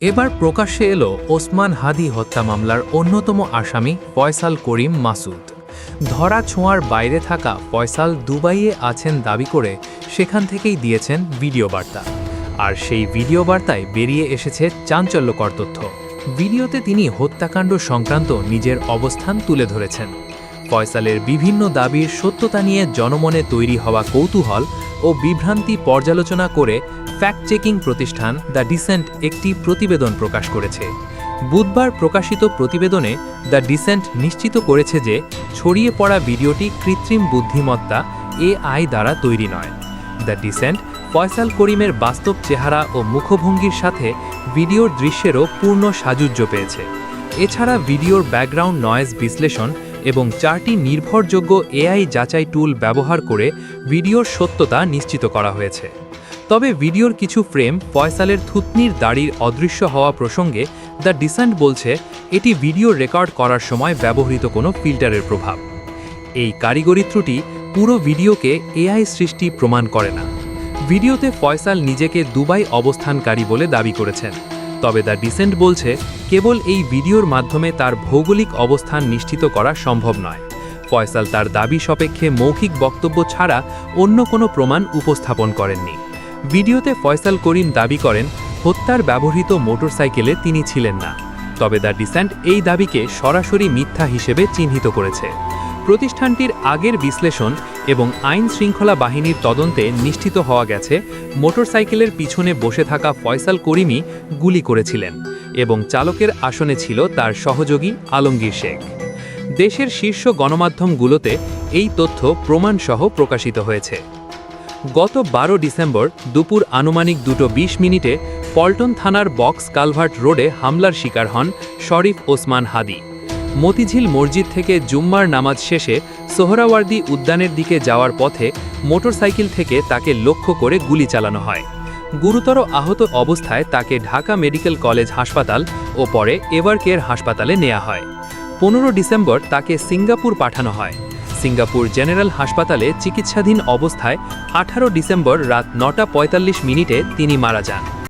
এবার প্রকাশ্যে এলো ওসমান হাদি হত্যা মামলার অন্যতম আসামি ফয়সাল করিম মাসুদ। ধরা ছোঁয়ার বাইরে থাকা ফয়সাল দুবাইয়ে আছেন দাবি করে সেখান থেকেই দিয়েছেন ভিডিও বার্তা। আর সেই ভিডিও বার্তায় বেরিয়ে এসেছে চাঞ্চল্যকর তথ্য। ভিডিওতে তিনি হত্যাকাণ্ড সংক্রান্ত নিজের অবস্থান তুলে ধরেছেন। ফয়সালের বিভিন্ন দাবির সত্যতা নিয়ে জনমনে তৈরি হওয়া কৌতূহল ও বিভ্রান্তি পর্যালোচনা করে ফ্যাক্ট চেকিং প্রতিষ্ঠান দ্য ডিসেন্ট একটি প্রতিবেদন প্রকাশ করেছে। বুধবার প্রকাশিত প্রতিবেদনে দ্য ডিসেন্ট নিশ্চিত করেছে যে ছড়িয়ে পড়া ভিডিওটি কৃত্রিম বুদ্ধিমত্তা এআই দ্বারা তৈরি নয়। দ্য ডিসেন্ট ফয়সাল করিমের বাস্তব চেহারা ও মুখভঙ্গির সাথে ভিডিওর দৃশ্যেরও পূর্ণ সাযুজ্য পেয়েছে। এছাড়া ভিডিওর ব্যাকগ্রাউন্ড নয়েজ বিশ্লেষণ এবং 4টি নির্ভরযোগ্য এআই যাচাই টুল ব্যবহার করে ভিডিওর সত্যতা নিশ্চিত করা হয়েছে। তবে ভিডিওর কিছু ফ্রেম ফয়সালের থুতনির দাড়ির অদৃশ্য হওয়া প্রসঙ্গে দ্য ডিসেন্ট বলছে এটি ভিডিও রেকর্ড করার সময় ব্যবহৃত কোনো ফিল্টারের প্রভাব। এই কারিগরি ত্রুটি পুরো ভিডিওকে এআই সৃষ্টি প্রমাণ করে না। ভিডিওতে ফয়সাল নিজেকে দুবাই অবস্থানকারী বলে দাবি করেছেন, তবে দ্য ডিসেন্ট বলছে কেবল এই ভিডিওর মাধ্যমে তার ভৌগোলিক অবস্থান নিশ্চিত করা সম্ভব নয়। ফয়সাল তার দাবি সপেক্ষে মৌখিক বক্তব্য ছাড়া অন্য কোনো প্রমাণ উপস্থাপন করেননি। ভিডিওতে ফয়সাল করিম দাবি করেন হত্যার ব্যবহৃত মোটরসাইকেলে তিনি ছিলেন না, তবে দ্য ডিসেন্ট এই দাবিকে সরাসরি মিথ্যা হিসেবে চিহ্নিত করেছে। প্রতিষ্ঠানটির আগের বিশ্লেষণ এবং আইন শৃঙ্খলা বাহিনীর তদন্তে নিশ্চিত হওয়া গেছে মোটরসাইকেলের পিছনে বসে থাকা ফয়সাল করিমই গুলি করেছিলেন এবং চালকের আসনে ছিল তার সহযোগী আলমগীর শেখ। দেশের শীর্ষ গণমাধ্যমগুলোতে এই তথ্য প্রমাণসহ প্রকাশিত হয়েছে। গত 12 ডিসেম্বর দুপুর আনুমানিক 2:20 পল্টন থানার বক্স কালভার্ট রোডে হামলার শিকার হন শরীফ ওসমান হাদি। মতিঝিল মসজিদ থেকে জুম্মার নামাজ শেষে সোহরাওয়ার্দী উদ্যানের দিকে যাওয়ার পথে মোটরসাইকেল থেকে তাকে লক্ষ্য করে গুলি চালানো হয়। গুরুতর আহত অবস্থায় তাকে ঢাকা মেডিকেল কলেজ হাসপাতাল ও পরে এভারকেয়ার হাসপাতালে নেওয়া হয়। 15 ডিসেম্বর তাকে সিঙ্গাপুর পাঠানো হয়। সিঙ্গাপুর জেনারেল হাসপাতালে চিকিৎসাধীন অবস্থায় 18 ডিসেম্বর রাত 9:45 তিনি মারা যান।